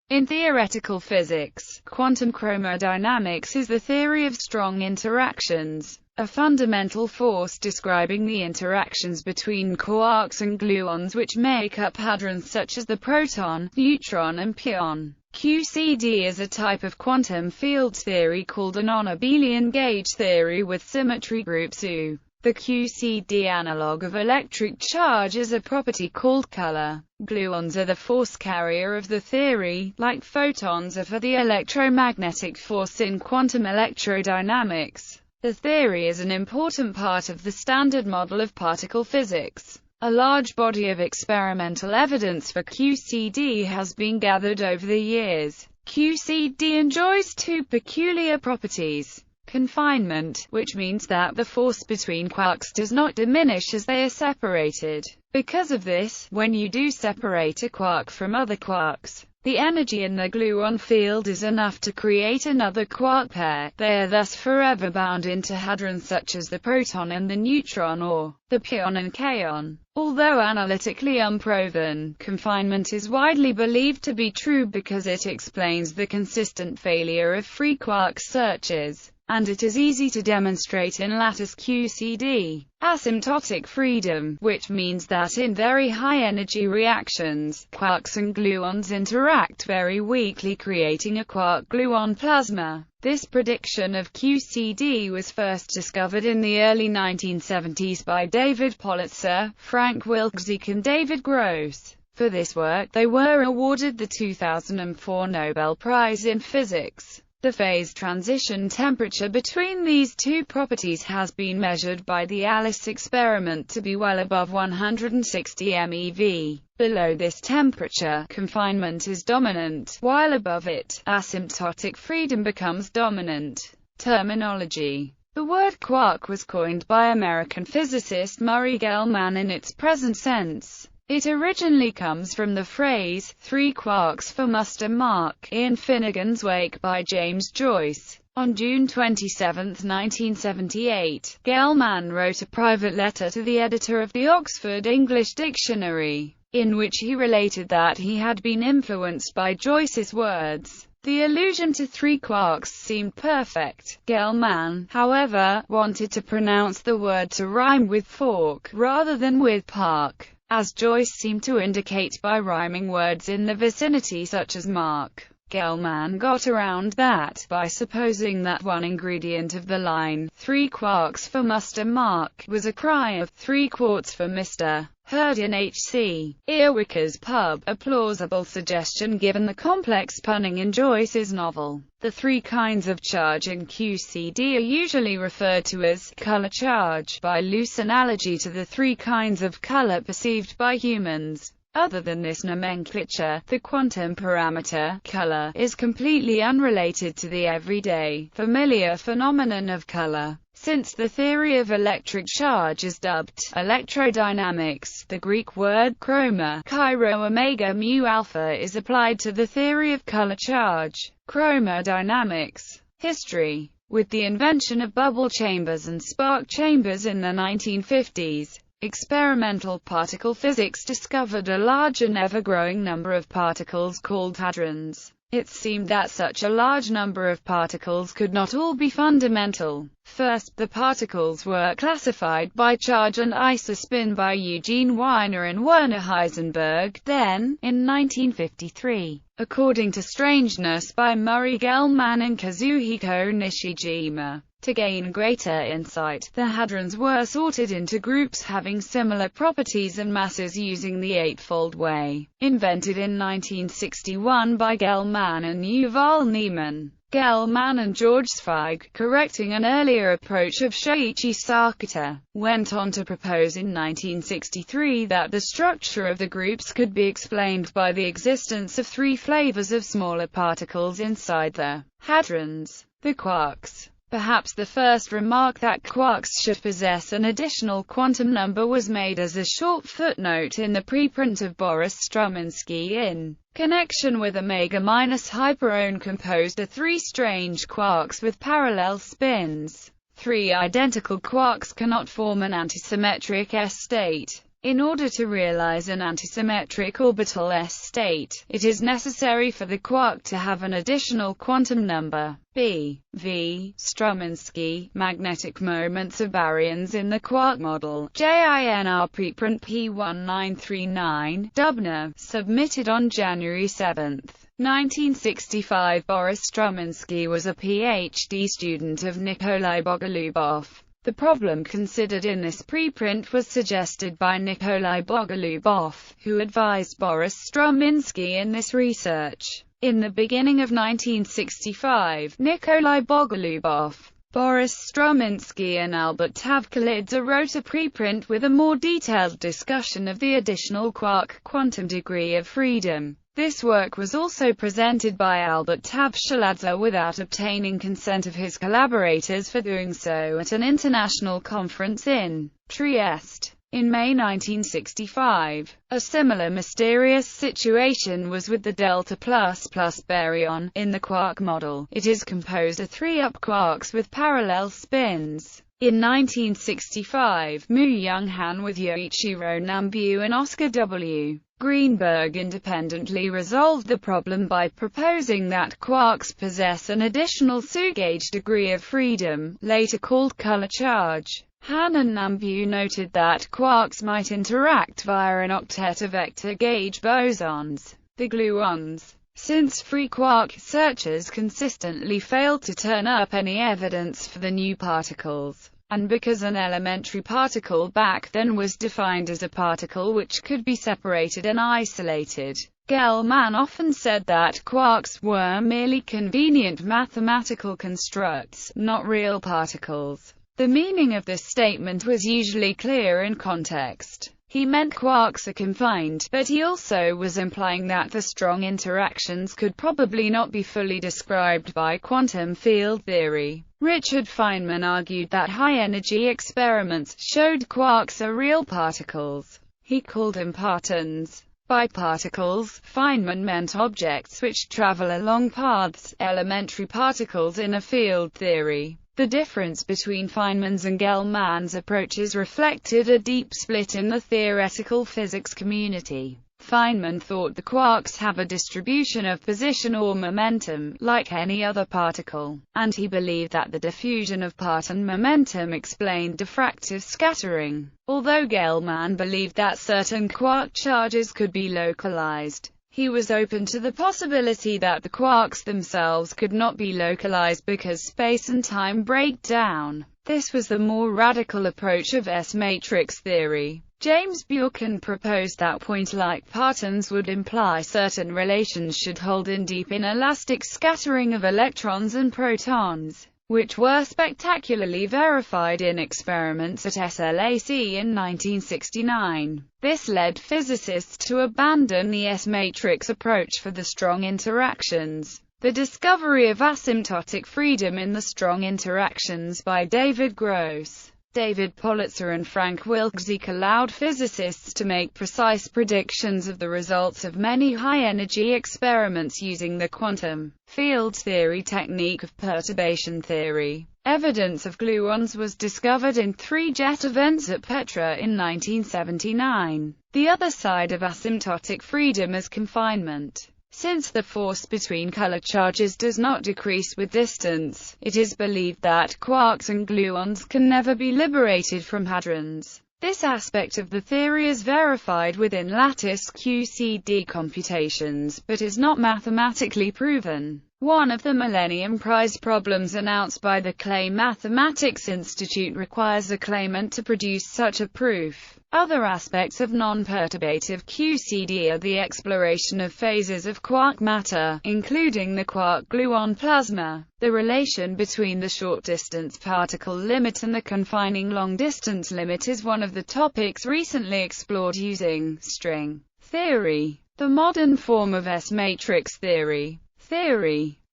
In theoretical physics, quantum chromodynamics is the theory of strong interactions, a fundamental force describing the interactions between quarks and gluons which make up hadrons such as the proton, neutron and pion. QCD is a type of quantum field theory called a non-abelian gauge theory with symmetry groups U. The QCD analog of electric charge is a property called color. Gluons are the force carrier of the theory, like photons are for the electromagnetic force in quantum electrodynamics. The theory is an important part of the standard model of particle physics. A large body of experimental evidence for QCD has been gathered over the years. QCD enjoys two peculiar properties. Confinement, which means that the force between quarks does not diminish as they are separated. Because of this, when you do separate a quark from other quarks, the energy in the gluon field is enough to create another quark pair. They are thus forever bound into hadrons such as the proton and the neutron, or the pion and kaon. Although analytically unproven, confinement is widely believed to be true because it explains the consistent failure of free quark searches, and it is easy to demonstrate in lattice QCD. Asymptotic freedom, which means that in very high-energy reactions, quarks and gluons interact very weakly, creating a quark-gluon plasma. This prediction of QCD was first discovered in the early 1970s by David Politzer, Frank Wilczek and David Gross. For this work they were awarded the 2004 Nobel Prize in Physics. The phase transition temperature between these two properties has been measured by the ALICE experiment to be well above 160 MeV. Below this temperature, confinement is dominant, while above it, asymptotic freedom becomes dominant. Terminology. The word quark was coined by American physicist Murray Gell-Mann in its present sense. It originally comes from the phrase, 3 quarks for muster mark, in Finnegan's Wake by James Joyce. On June 27, 1978, Gell-Mann wrote a private letter to the editor of the Oxford English Dictionary, in which he related that he had been influenced by Joyce's words. The allusion to 3 quarks seemed perfect. Gell-Mann, however, wanted to pronounce the word to rhyme with fork, rather than with park, as Joyce seemed to indicate by rhyming words in the vicinity such as mark. Gell-Mann got around that by supposing that one ingredient of the line, 3 quarks for muster mark, was a cry of 3 quarts for Mr. heard in H.C. Earwick's pub, a plausible suggestion given the complex punning in Joyce's novel. The 3 kinds of charge in QCD are usually referred to as color charge, by loose analogy to the 3 kinds of color perceived by humans. Other than this nomenclature, the quantum parameter, color, is completely unrelated to the everyday, familiar phenomenon of color. Since the theory of electric charge is dubbed electrodynamics, the Greek word chroma, chi-rho omega mu alpha, is applied to the theory of color charge. Chromodynamics. History. With the invention of bubble chambers and spark chambers in the 1950s, experimental particle physics discovered a large and ever-growing number of particles called hadrons. It seemed that such a large number of particles could not all be fundamental. First, the particles were classified by charge and isospin by Eugene Wiener and Werner Heisenberg, then, in 1953, according to strangeness by Murray Gell-Mann and Kazuhiko Nishijima. To gain greater insight, the hadrons were sorted into groups having similar properties and masses using the Eightfold way, invented in 1961 by Gell-Mann and Yuval Neeman. Gell-Mann and George Zweig, correcting an earlier approach of Shoichi Sakata, went on to propose in 1963 that the structure of the groups could be explained by the existence of 3 flavors of smaller particles inside the hadrons, the quarks. Perhaps the first remark that quarks should possess an additional quantum number was made as a short footnote in the preprint of Boris Struminsky in connection with omega-hyperon composed of 3 strange quarks with parallel spins. 3 identical quarks cannot form an antisymmetric S-state. In order to realize an antisymmetric orbital S state, it is necessary for the quark to have an additional quantum number, B. V. Struminsky, magnetic moments of baryons in the quark model, JINR preprint P1939, Dubner, submitted on January 7, 1965. Boris Struminsky was a PhD student of Nikolai Bogolubov. The problem considered in this preprint was suggested by Nikolai Bogolubov, who advised Boris Struminsky in this research. In the beginning of 1965, Nikolai Bogolubov, Boris Struminsky and Albert Tavkhalidze wrote a preprint with a more detailed discussion of the additional quark quantum degree of freedom. This work was also presented by Albert Tavkhalidze without obtaining consent of his collaborators for doing so at an international conference in Trieste. In May 1965, a similar mysterious situation was with the delta++ baryon. In the quark model, it is composed of 3 up quarks with parallel spins. In 1965, Mu Young-han with Yoichiro Nambu and Oscar W. Greenberg independently resolved the problem by proposing that quarks possess an additional Su-gauge degree of freedom, later called color charge. Han and Nambu noted that quarks might interact via an octet of vector-gauge bosons, the gluons. Since free quark searchers consistently failed to turn up any evidence for the new particles, and because an elementary particle back then was defined as a particle which could be separated and isolated, Gell-Mann often said that quarks were merely convenient mathematical constructs, not real particles. The meaning of this statement was usually clear in context. He meant quarks are confined, but he also was implying that the strong interactions could probably not be fully described by quantum field theory. Richard Feynman argued that high-energy experiments showed quarks are real particles. He called them partons. By particles, Feynman meant objects which travel along paths, elementary particles in a field theory. The difference between Feynman's and Gell-Mann's approaches reflected a deep split in the theoretical physics community. Feynman thought the quarks have a distribution of position or momentum, like any other particle, and he believed that the diffusion of parton momentum explained diffractive scattering. Although Gell-Mann believed that certain quark charges could be localized, he was open to the possibility that the quarks themselves could not be localized because space and time break down. This was the more radical approach of S-matrix theory. James Buchan proposed that point-like partons would imply certain relations should hold in deep inelastic scattering of electrons and protons, which were spectacularly verified in experiments at SLAC in 1969. This led physicists to abandon the S-matrix approach for the strong interactions. The discovery of asymptotic freedom in the strong interactions by David Gross, David Politzer and Frank Wilczek allowed physicists to make precise predictions of the results of many high-energy experiments using the quantum field theory technique of perturbation theory. Evidence of gluons was discovered in 3 jet events at Petra in 1979. The other side of asymptotic freedom is confinement. Since the force between color charges does not decrease with distance, it is believed that quarks and gluons can never be liberated from hadrons. This aspect of the theory is verified within lattice QCD computations, but is not mathematically proven. One of the Millennium Prize problems announced by the Clay Mathematics Institute requires a claimant to produce such a proof. Other aspects of non-perturbative QCD are the exploration of phases of quark matter, including the quark-gluon plasma. The relation between the short-distance particle limit and the confining long-distance limit is one of the topics recently explored using string theory, the modern form of S-matrix theory.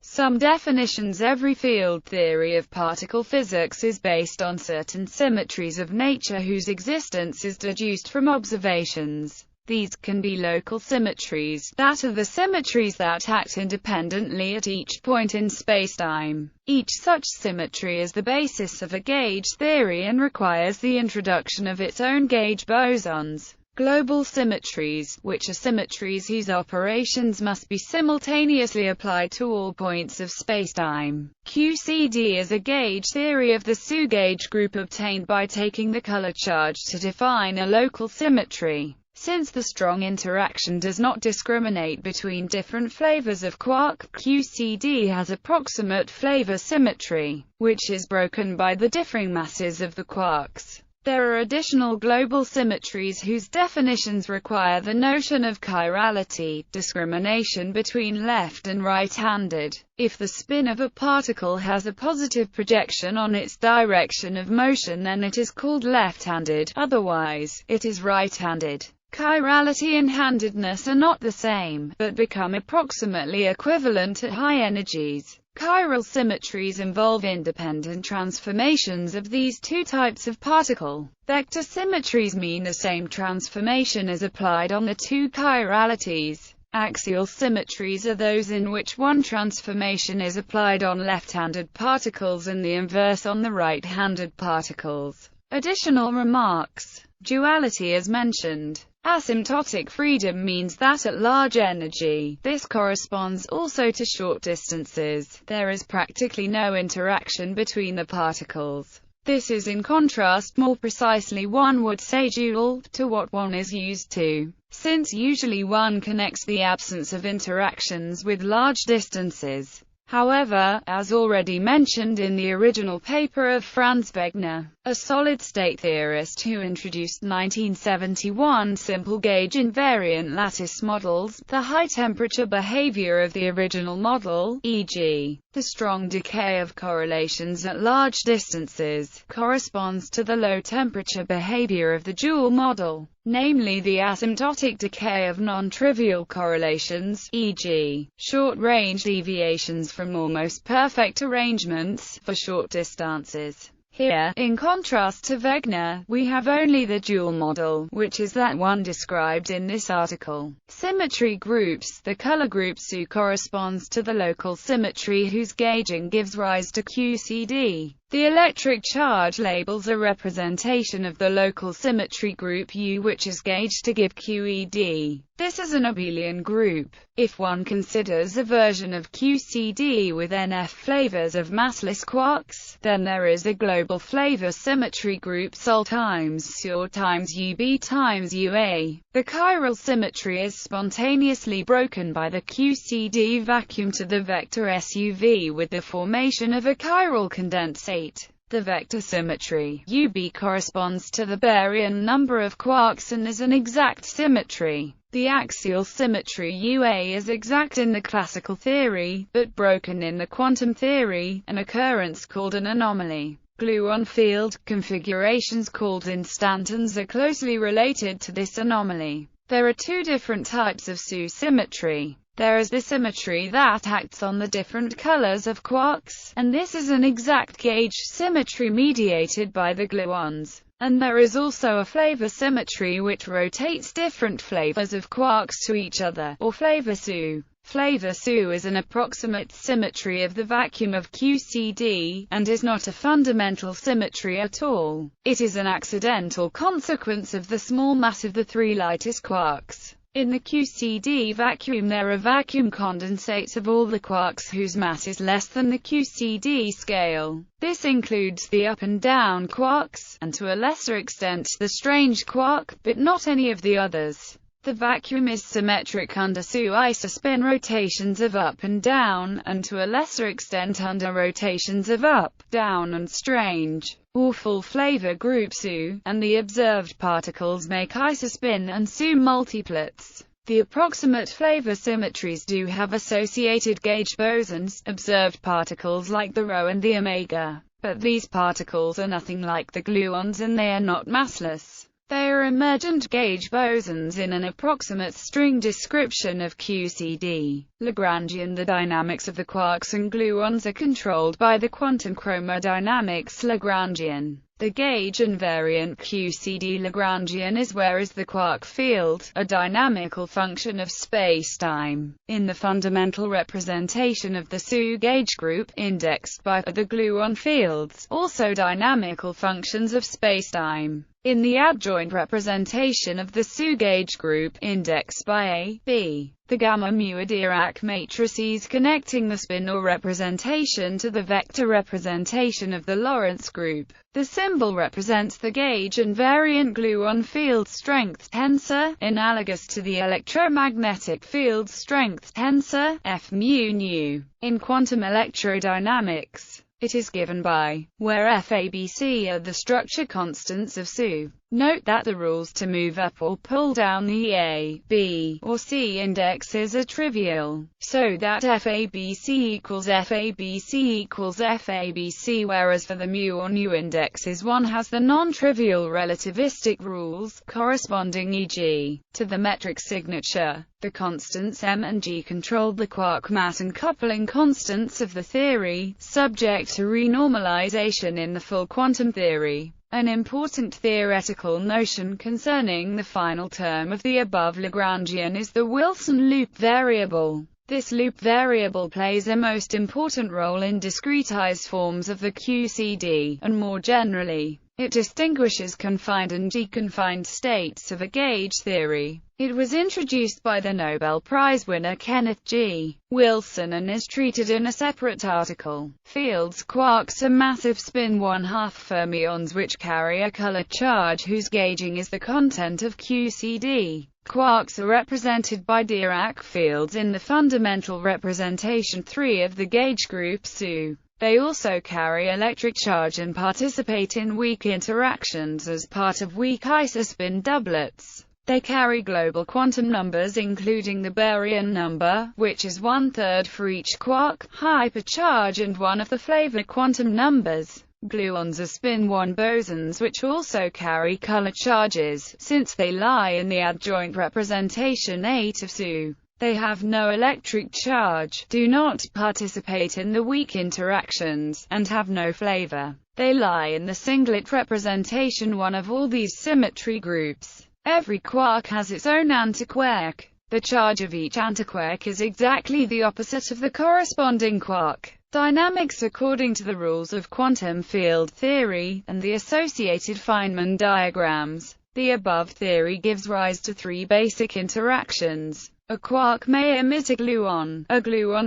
Some definitions. Every field theory of particle physics is based on certain symmetries of nature whose existence is deduced from observations. These can be local symmetries, that are the symmetries that act independently at each point in spacetime. Each such symmetry is the basis of a gauge theory and requires the introduction of its own gauge bosons. Global symmetries, which are symmetries whose operations must be simultaneously applied to all points of spacetime. QCD is a gauge theory of the SU gauge group obtained by taking the color charge to define a local symmetry. Since the strong interaction does not discriminate between different flavors of quark, QCD has approximate flavor symmetry, which is broken by the differing masses of the quarks. There are additional global symmetries whose definitions require the notion of chirality, discrimination between left and right-handed. If the spin of a particle has a positive projection on its direction of motion, then it is called left-handed, otherwise, it is right-handed. Chirality and handedness are not the same, but become approximately equivalent at high energies. Chiral symmetries involve independent transformations of these two types of particle. Vector symmetries mean the same transformation is applied on the two chiralities. Axial symmetries are those in which one transformation is applied on left-handed particles and the inverse on the right-handed particles. Additional remarks. Duality as mentioned. Asymptotic freedom means that at large energy, this corresponds also to short distances, there is practically no interaction between the particles. This is in contrast, more precisely one would say dual, to what one is used to, since usually one connects the absence of interactions with large distances. However, as already mentioned in the original paper of Franz Wegener, a solid-state theorist who introduced 1971 simple gauge invariant lattice models, the high-temperature behavior of the original model, e.g., the strong decay of correlations at large distances, corresponds to the low-temperature behavior of the dual model, namely the asymptotic decay of non-trivial correlations, e.g., short-range deviations from almost perfect arrangements, for short distances. Here, in contrast to Wegener, we have only the dual model, which is that one described in this article. Symmetry groups. The color group SU corresponds to the local symmetry whose gauging gives rise to QCD. The electric charge labels a representation of the local symmetry group U, which is gauged to give QED. This is an abelian group. If one considers a version of QCD with NF flavors of massless quarks, then there is a global flavor symmetry group Sol times SU times UB times UA. The chiral symmetry is spontaneously broken by the QCD vacuum to the vector SUV with the formation of a chiral condensate. The vector symmetry UB corresponds to the baryon number of quarks and is an exact symmetry. The axial symmetry UA is exact in the classical theory, but broken in the quantum theory, an occurrence called an anomaly. Gluon field configurations called instantons are closely related to this anomaly. There are two different types of SU symmetry. There is the symmetry that acts on the different colors of quarks, and this is an exact gauge symmetry mediated by the gluons. And there is also a flavor symmetry which rotates different flavors of quarks to each other, or flavor SU. Flavor SU is an approximate symmetry of the vacuum of QCD, and is not a fundamental symmetry at all. It is an accidental consequence of the small mass of the three lightest quarks. In the QCD vacuum there are vacuum condensates of all the quarks whose mass is less than the QCD scale. This includes the up and down quarks, and to a lesser extent the strange quark, but not any of the others. The vacuum is symmetric under SU isospin rotations of up and down, and to a lesser extent under rotations of up, down and strange, or full flavor group SU, and the observed particles make isospin and SU multiplets. The approximate flavor symmetries do have associated gauge bosons, observed particles like the ρ and the omega, but these particles are nothing like the gluons and they are not massless. They are emergent gauge bosons in an approximate string description of QCD. Lagrangian. The dynamics of the quarks and gluons are controlled by the quantum chromodynamics Lagrangian. The gauge invariant QCD Lagrangian is where is the quark field, a dynamical function of spacetime. In the fundamental representation of the SU gauge group, indexed by the gluon fields, also dynamical functions of spacetime. In the adjoint representation of the SU gauge group, indexed by A, B, the gamma-mu are Dirac matrices connecting the spin or representation to the vector representation of the Lorentz group. The symbol represents the gauge invariant gluon field strength tensor, analogous to the electromagnetic field strength tensor, F mu nu. In quantum electrodynamics, it is given by, where F, A, B, C are the structure constants of SU. Note that the rules to move up or pull down the A, B, or C indexes are trivial, so that FABC equals FABC equals FABC, whereas for the mu or nu indexes one has the non-trivial relativistic rules, corresponding e.g. to the metric signature. The constants m and g control the quark mass and coupling constants of the theory, subject to renormalization in the full quantum theory. An important theoretical notion concerning the final term of the above Lagrangian is the Wilson loop variable. This loop variable plays a most important role in discretized forms of the QCD, and more generally, it distinguishes confined and deconfined states of a gauge theory. It was introduced by the Nobel Prize winner Kenneth G. Wilson and is treated in a separate article. Fields. Quarks are massive spin 1/2 fermions which carry a colored charge whose gauging is the content of QCD. Quarks are represented by Dirac fields in the fundamental representation 3 of the gauge group SU. They also carry electric charge and participate in weak interactions as part of weak isospin doublets. They carry global quantum numbers including the baryon number, which is 1/3 for each quark, hypercharge and one of the flavor quantum numbers. Gluons are spin 1 bosons which also carry color charges, since they lie in the adjoint representation 8 of SU. They have no electric charge, do not participate in the weak interactions, and have no flavor. They lie in the singlet representation 1 of all these symmetry groups. Every quark has its own antiquark. The charge of each antiquark is exactly the opposite of the corresponding quark. Dynamics according to the rules of quantum field theory, and the associated Feynman diagrams. The above theory gives rise to 3 basic interactions. A quark may emit a gluon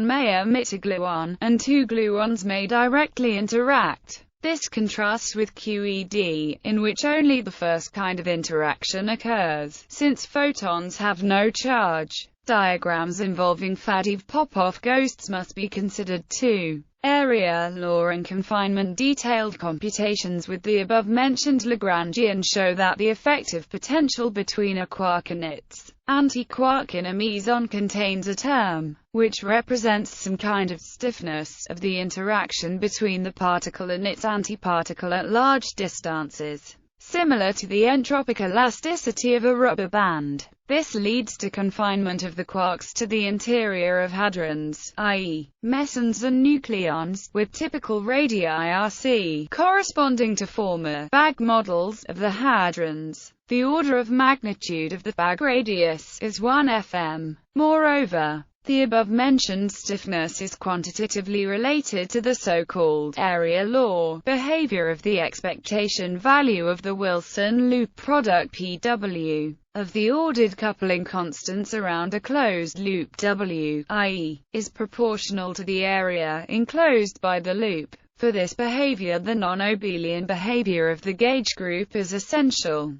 may emit a gluon, and 2 gluons may directly interact. This contrasts with QED, in which only the first kind of interaction occurs, since photons have no charge. Diagrams involving Faddeev-Popov ghosts must be considered too. Area law and confinement. Detailed computations with the above-mentioned Lagrangian show that the effective potential between a quark and its anti-quark in a meson contains a term, which represents some kind of stiffness of the interaction between the particle and its antiparticle at large distances, similar to the entropic elasticity of a rubber band. This leads to confinement of the quarks to the interior of hadrons, i.e., mesons and nucleons, with typical radii Rc corresponding to former bag models of the hadrons. The order of magnitude of the bag radius is 1 fm. Moreover, the above-mentioned stiffness is quantitatively related to the so-called area law behavior of the expectation value of the Wilson loop product Pw of the ordered coupling constants around a closed loop W, i.e., is proportional to the area enclosed by the loop. For this behavior, the non-abelian behavior of the gauge group is essential.